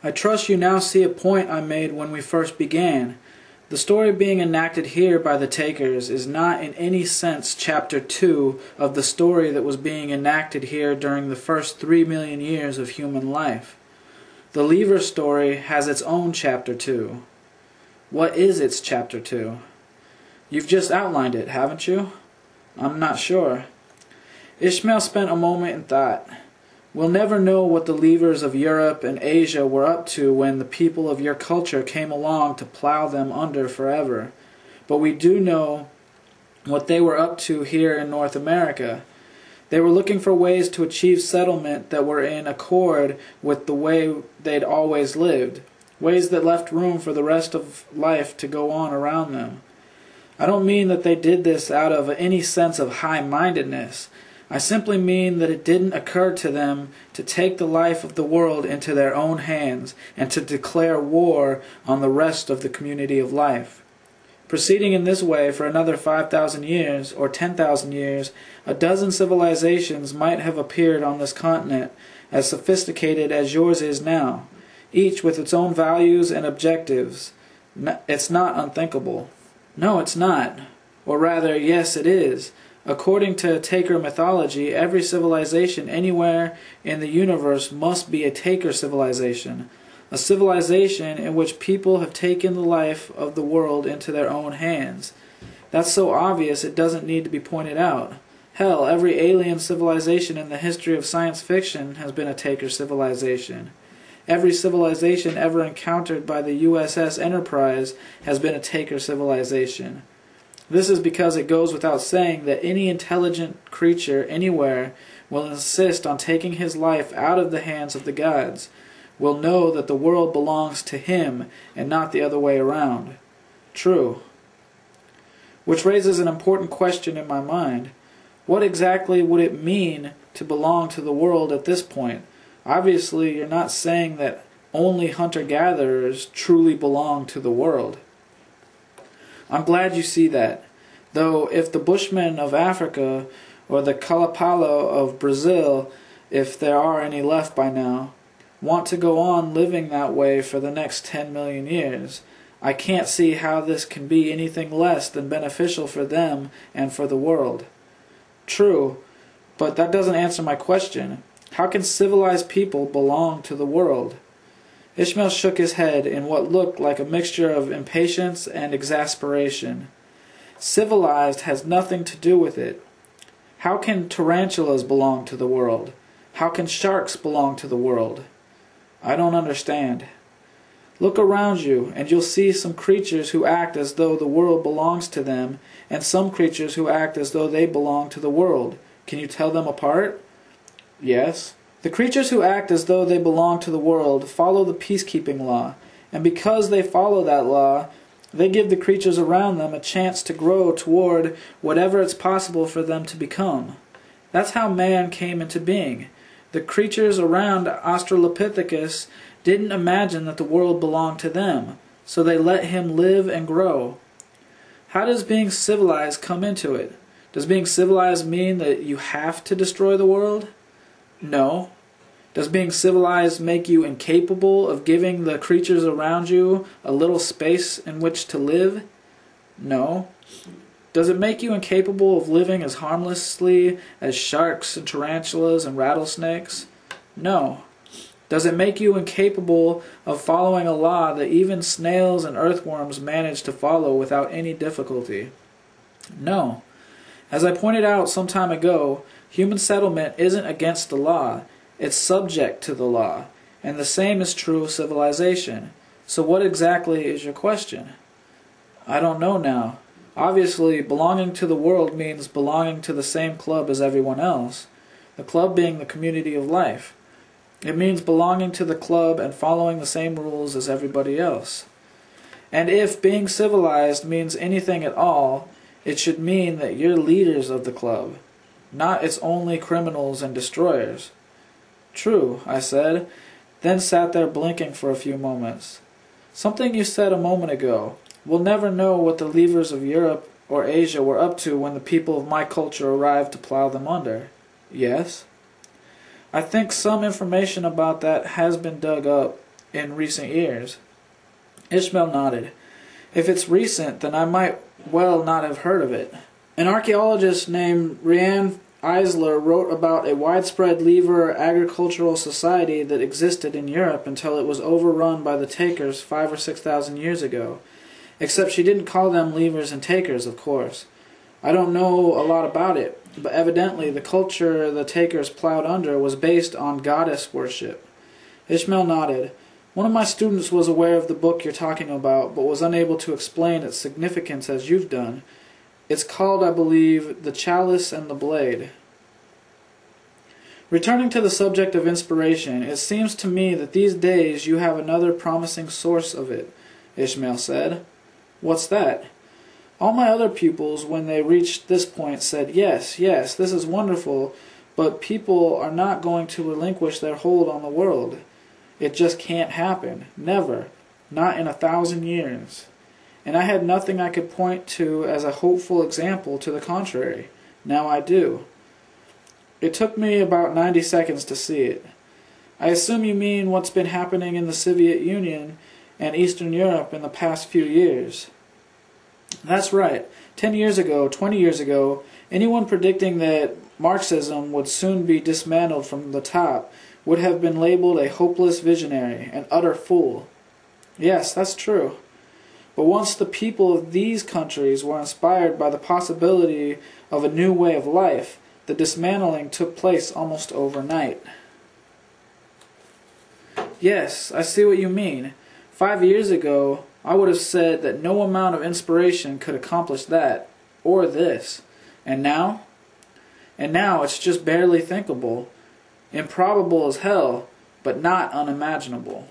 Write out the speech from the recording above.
I trust you now see a point I made when we first began. The story being enacted here by the takers is not in any sense Chapter 2 of the story that was being enacted here during the first 3 million years of human life. The Lever story has its own Chapter 2. What is its Chapter 2? You've just outlined it, haven't you? I'm not sure. Ishmael spent a moment in thought. We'll never know what the Levers of Europe and Asia were up to when the people of your culture came along to plow them under forever. But we do know what they were up to here in North America. They were looking for ways to achieve settlement that were in accord with the way they'd always lived, ways that left room for the rest of life to go on around them. I don't mean that they did this out of any sense of high-mindedness. I simply mean that it didn't occur to them to take the life of the world into their own hands and to declare war on the rest of the community of life. Proceeding in this way for another 5,000 years or 10,000 years, a dozen civilizations might have appeared on this continent as sophisticated as yours is now, each with its own values and objectives. It's not unthinkable. No, it's not. Or rather, yes, it is. According to Taker mythology, every civilization anywhere in the universe must be a Taker civilization, a civilization in which people have taken the life of the world into their own hands. That's so obvious it doesn't need to be pointed out. Hell, every alien civilization in the history of science fiction has been a Taker civilization. Every civilization ever encountered by the USS Enterprise has been a Taker civilization. This is because it goes without saying that any intelligent creature anywhere will insist on taking his life out of the hands of the gods, will know that the world belongs to him and not the other way around. True. Which raises an important question in my mind. What exactly would it mean to belong to the world at this point? Obviously, you're not saying that only hunter-gatherers truly belong to the world. I'm glad you see that, though if the Bushmen of Africa or the Kalapalo of Brazil, if there are any left by now, want to go on living that way for the next 10 million years, I can't see how this can be anything less than beneficial for them and for the world. True, but that doesn't answer my question. How can civilized people belong to the world? Ishmael shook his head in what looked like a mixture of impatience and exasperation. Civilized has nothing to do with it. How can tarantulas belong to the world? How can sharks belong to the world? I don't understand. Look around you, and you'll see some creatures who act as though the world belongs to them, and some creatures who act as though they belong to the world. Can you tell them apart? Yes. The creatures who act as though they belong to the world follow the peacekeeping law, and because they follow that law, they give the creatures around them a chance to grow toward whatever it's possible for them to become. That's how man came into being. The creatures around Australopithecus didn't imagine that the world belonged to them, so they let him live and grow. How does being civilized come into it? Does being civilized mean that you have to destroy the world? No. Does being civilized make you incapable of giving the creatures around you a little space in which to live? No. Does it make you incapable of living as harmlessly as sharks and tarantulas and rattlesnakes? No. Does it make you incapable of following a law that even snails and earthworms manage to follow without any difficulty? No. As I pointed out some time ago, human settlement isn't against the law. It's subject to the law, and the same is true of civilization. So what exactly is your question? I don't know now. Obviously, belonging to the world means belonging to the same club as everyone else, the club being the community of life. It means belonging to the club and following the same rules as everybody else. And if being civilized means anything at all, it should mean that you're leaders of the club, not its only criminals and destroyers. True, I said, then sat there blinking for a few moments. Something you said a moment ago. We'll never know what the Levers of Europe or Asia were up to when the people of my culture arrived to plow them under. Yes? I think some information about that has been dug up in recent years. Ishmael nodded. If it's recent, then I might well not have heard of it. An archaeologist named Rianne Eisler wrote about a widespread lever agricultural society that existed in Europe until it was overrun by the takers 5,000 or 6,000 years ago. Except she didn't call them levers and takers, of course. I don't know a lot about it, but evidently the culture the takers plowed under was based on goddess worship. Ishmael nodded. One of my students was aware of the book you're talking about, but was unable to explain its significance as you've done. It's called, I believe, The Chalice and the Blade. Returning to the subject of inspiration, it seems to me that these days you have another promising source of it, Ishmael said. What's that? All my other pupils, when they reached this point, said, yes, this is wonderful, but people are not going to relinquish their hold on the world. It just can't happen. Never. Not in 1,000 years. And I had nothing I could point to as a hopeful example to the contrary. Now I do. It took me about 90 seconds to see it. I assume you mean what's been happening in the Soviet Union and Eastern Europe in the past few years. That's right. 10 years ago, 20 years ago, anyone predicting that Marxism would soon be dismantled from the top would have been labeled a hopeless visionary, an utter fool. Yes, that's true. But once the people of these countries were inspired by the possibility of a new way of life, the dismantling took place almost overnight. Yes, I see what you mean. 5 years ago, I would have said that no amount of inspiration could accomplish that, or this. And now? And now it's just barely thinkable. Improbable as hell, but not unimaginable.